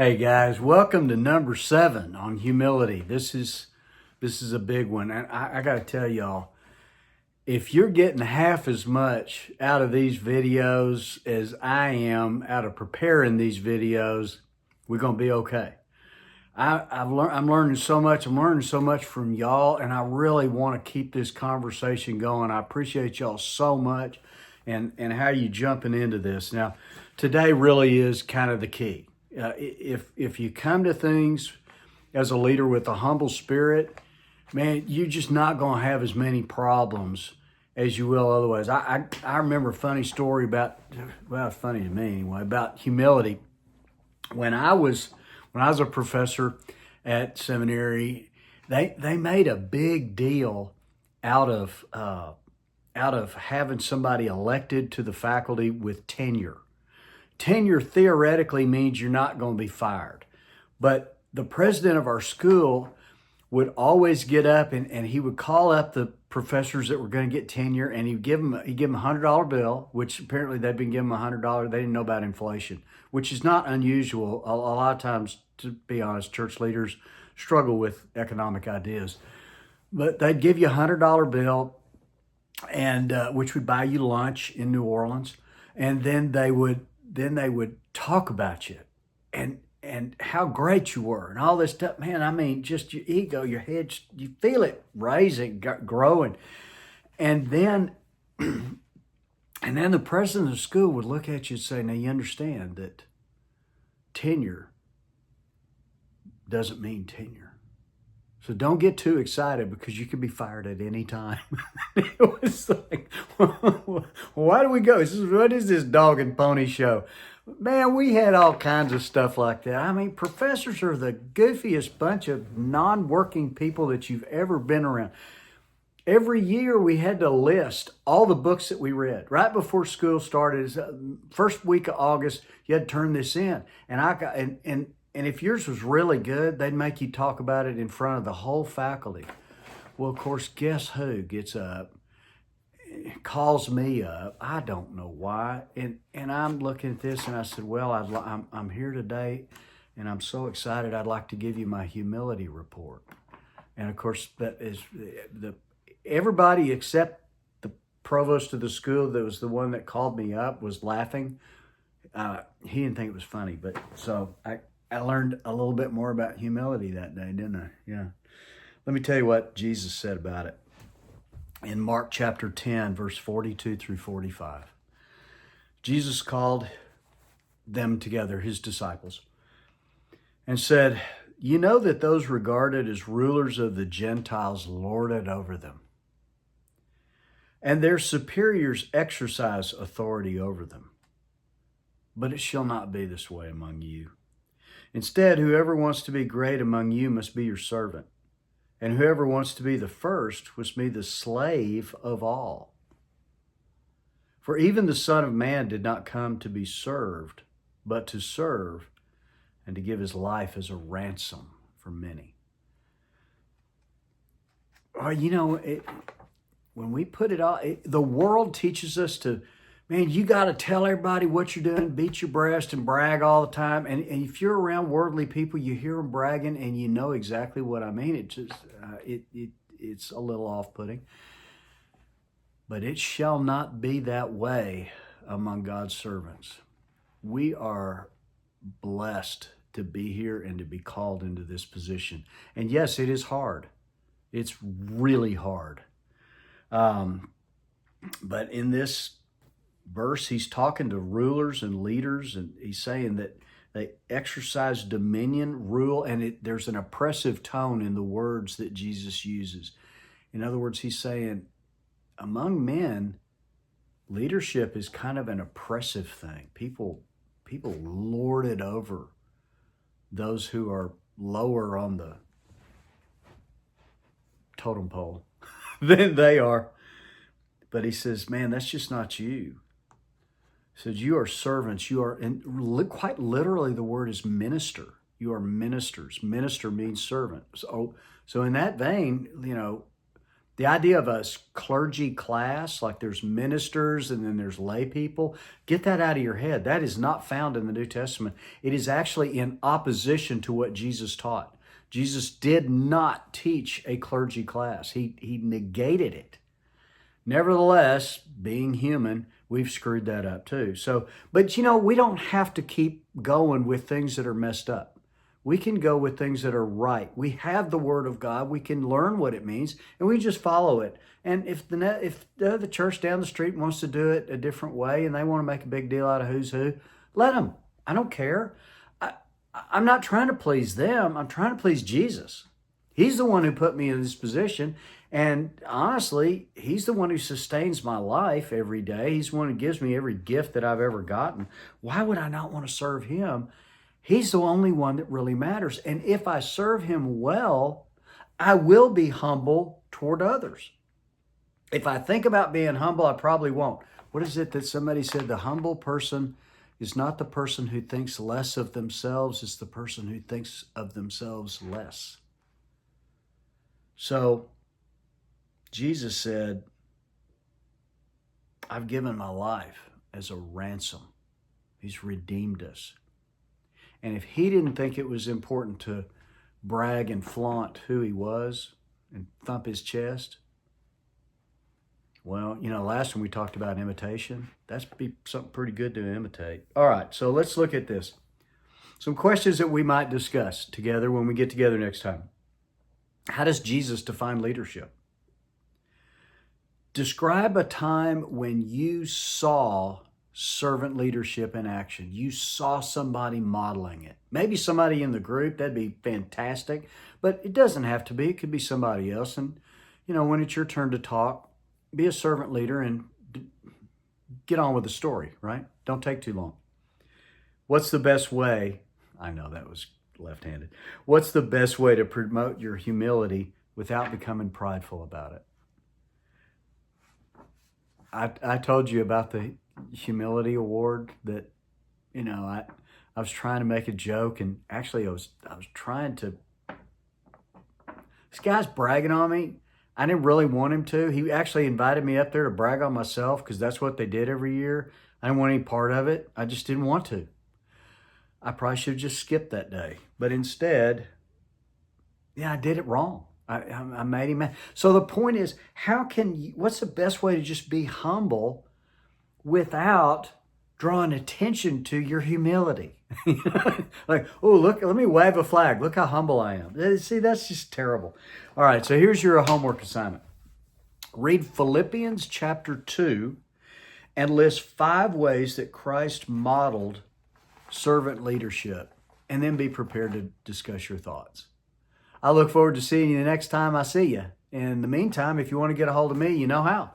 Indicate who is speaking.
Speaker 1: Hey guys, welcome to number 7 on humility. This is a big one, and I got to tell y'all, if you're getting half as much out of these videos as I am out of preparing these videos, we're gonna be okay. I'm learning so much. I'm learning so much from y'all, and I really want to keep this conversation going. I appreciate y'all so much, and how you jumping into this. Now, today really is kind of the key. If you come to things as a leader with a humble spirit, man, you're just not going to have as many problems as you will otherwise. I remember a funny story about, well, it's funny to me anyway, about humility. When I was a professor at seminary, they made a big deal out of having somebody elected to the faculty with tenure. Tenure theoretically means you're not going to be fired. But the president of our school would always get up and he would call up the professors that were going to get tenure, and he'd give them a $100 bill, which apparently they'd been given $100. They didn't know about inflation, which is not unusual. A lot of times, to be honest, church leaders struggle with economic ideas. But they'd give you a $100 bill, and which would buy you lunch in New Orleans, and then they would talk about you and how great you were and all this stuff. Man, I mean, just your ego, your head, you feel it raising, growing. And then the president of the school would look at you and say, now you understand that tenure doesn't mean tenure. So don't get too excited because you could be fired at any time. It was like, why do we go? What is this dog and pony show? Man, we had all kinds of stuff like that. I mean, professors are the goofiest bunch of non-working people that you've ever been around. Every year we had to list all the books that we read. Right before school started, first week of August, you had to turn this in. And if yours was really good, they'd make you talk about it in front of the whole faculty. Well, of course, guess who gets up, calls me up? I don't know why. And I'm looking at this and I said, well, I'm here today and I'm so excited. I'd like to give you my humility report. And of course, that is everybody except the provost of the school, that was the one that called me up, was laughing. He didn't think it was funny, but so I learned a little bit more about humility that day, didn't I? Yeah. Let me tell you what Jesus said about it. In Mark chapter 10, verse 42 through 45. Jesus called them together, his disciples, and said, you know that those regarded as rulers of the Gentiles lord it over them, and their superiors exercise authority over them. But it shall not be this way among you. Instead, whoever wants to be great among you must be your servant, and whoever wants to be the first must be the slave of all. For even the Son of Man did not come to be served, but to serve and to give his life as a ransom for many. When we put it all, the world teaches us to, man, you got to tell everybody what you're doing, beat your breast and brag all the time. And if you're around worldly people, you hear them bragging and you know exactly what I mean. It's a little off-putting. But it shall not be that way among God's servants. We are blessed to be here and to be called into this position. And yes, it is hard. It's really hard. But in this verse, he's talking to rulers and leaders, and he's saying that they exercise dominion, rule, and there's an oppressive tone in the words that Jesus uses. In other words, he's saying among men, leadership is kind of an oppressive thing. People lord it over those who are lower on the totem pole than they are. But he says, man, that's just not you. He says, you are servants. You are, and quite literally the word is minister. You are ministers. Minister means servant. So in that vein, The idea of a clergy class, like there's ministers and then there's lay people, get that out of your head. That is not found in the New Testament. It is actually in opposition to what Jesus taught. Jesus did not teach a clergy class. He negated it. Nevertheless, being human, we've screwed that up too. So, but we don't have to keep going with things that are messed up. We can go with things that are right. We have the Word of God. We can learn what it means, and we just follow it. And if the church down the street wants to do it a different way, and they want to make a big deal out of who's who, let them. I don't care. I'm not trying to please them. I'm trying to please Jesus. He's the one who put me in this position. And honestly, He's the one who sustains my life every day. He's the one who gives me every gift that I've ever gotten. Why would I not want to serve Him? He's the only one that really matters. And if I serve Him well, I will be humble toward others. If I think about being humble, I probably won't. What is it that somebody said? The humble person is not the person who thinks less of themselves. It's the person who thinks of themselves less. So Jesus said, I've given my life as a ransom. He's redeemed us. And if He didn't think it was important to brag and flaunt who He was and thump His chest, well, last time we talked about imitation. That's be something pretty good to imitate. All right, so let's look at this. Some questions that we might discuss together when we get together next time. How does Jesus define leadership? Describe a time when you saw servant leadership in action. You saw somebody modeling it. Maybe somebody in the group, that'd be fantastic, but it doesn't have to be. It could be somebody else. And, when it's your turn to talk, be a servant leader and get on with the story, right? Don't take too long. What's the best way? I know that was left-handed. What's the best way to promote your humility without becoming prideful about it? I told you about the humility award that, I was trying to make a joke, and actually I was trying to, this guy's bragging on me. I didn't really want him to. He actually invited me up there to brag on myself because that's what they did every year. I didn't want any part of it. I just didn't want to. I probably should have just skipped that day. But instead, I did it wrong. I made him mad. So the point is, what's the best way to just be humble without drawing attention to your humility? Like, oh, look, let me wave a flag. Look how humble I am. See, that's just terrible. All right, so here's your homework assignment. Read Philippians chapter 2 and list 5 ways that Christ modeled servant leadership, and then be prepared to discuss your thoughts. I look forward to seeing you the next time I see you. In the meantime, if you want to get a hold of me, you know how.